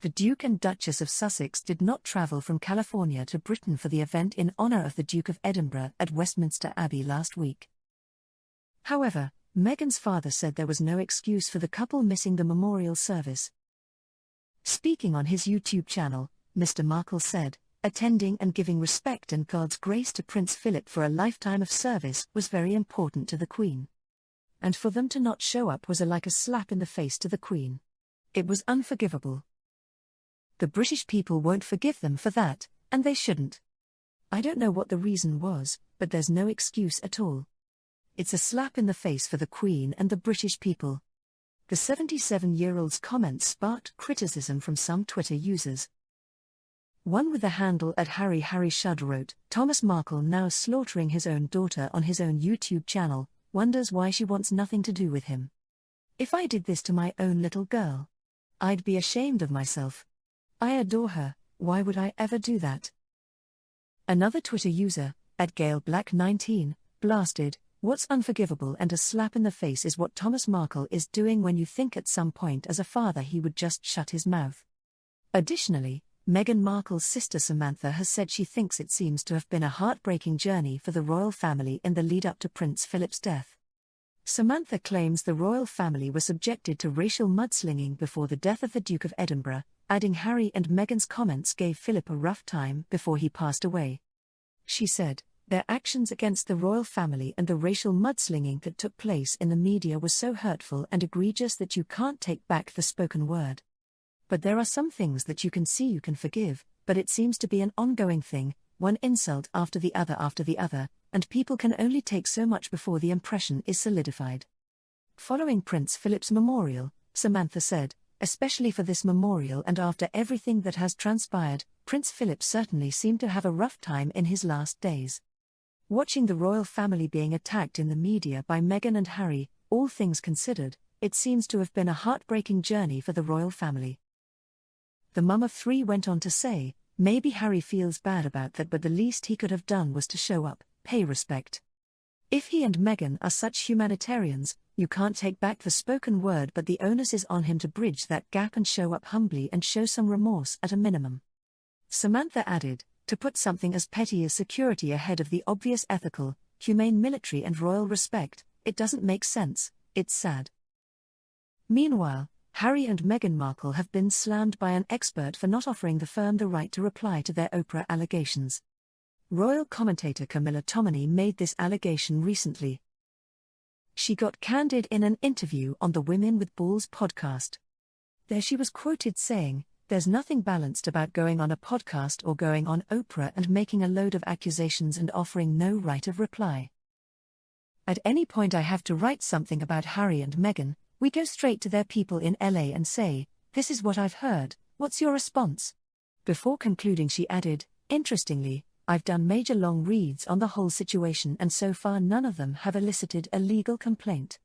The Duke and Duchess of Sussex did not travel from California to Britain for the event in honour of the Duke of Edinburgh at Westminster Abbey last week. However, Meghan's father said there was no excuse for the couple missing the memorial service. Speaking on his YouTube channel, Mr. Markle said, "Attending and giving respect and God's grace to Prince Philip for a lifetime of service was very important to the Queen. And for them to not show up was like a slap in the face to the Queen. It was unforgivable. The British people won't forgive them for that, and they shouldn't. I don't know what the reason was, but there's no excuse at all. It's a slap in the face for the Queen and the British people." The 77-year-old's comments sparked criticism from some Twitter users. One with the handle @HarryHarryShud wrote, "Thomas Markle, now slaughtering his own daughter on his own YouTube channel, wonders why she wants nothing to do with him. If I did this to my own little girl, I'd be ashamed of myself. I adore her, why would I ever do that?" Another Twitter user, @GailBlack19, blasted, "What's unforgivable and a slap in the face is what Thomas Markle is doing when you think at some point as a father he would just shut his mouth." Additionally, Meghan Markle's sister Samantha has said she thinks it seems to have been a heartbreaking journey for the royal family in the lead-up to Prince Philip's death. Samantha claims the royal family were subjected to racial mudslinging before the death of the Duke of Edinburgh, adding Harry and Meghan's comments gave Philip a rough time before he passed away. She said, "Their actions against the royal family and the racial mudslinging that took place in the media were so hurtful and egregious that you can't take back the spoken word. But there are some things that you can see you can forgive, but it seems to be an ongoing thing, one insult after the other, and people can only take so much before the impression is solidified." Following Prince Philip's memorial, Samantha said, "Especially for this memorial and after everything that has transpired, Prince Philip certainly seemed to have a rough time in his last days. Watching the royal family being attacked in the media by Meghan and Harry, all things considered, it seems to have been a heartbreaking journey for the royal family." The mum of three went on to say, "Maybe Harry feels bad about that, but the least he could have done was to show up, pay respect. If he and Meghan are such humanitarians, you can't take back the spoken word, but the onus is on him to bridge that gap and show up humbly and show some remorse at a minimum." Samantha added, "To put something as petty as security ahead of the obvious ethical, humane military and royal respect, it doesn't make sense, it's sad." Meanwhile, Harry and Meghan Markle have been slammed by an expert for not offering the firm the right to reply to their Oprah allegations. Royal commentator Camilla Tominey made this allegation recently. She got candid in an interview on the Women with Balls podcast. There she was quoted saying, "There's nothing balanced about going on a podcast or going on Oprah and making a load of accusations and offering no right of reply. At any point I have to write something about Harry and Meghan, we go straight to their people in LA and say, 'This is what I've heard, what's your response?'" Before concluding she added, "Interestingly, I've done major long reads on the whole situation and so far none of them have elicited a legal complaint."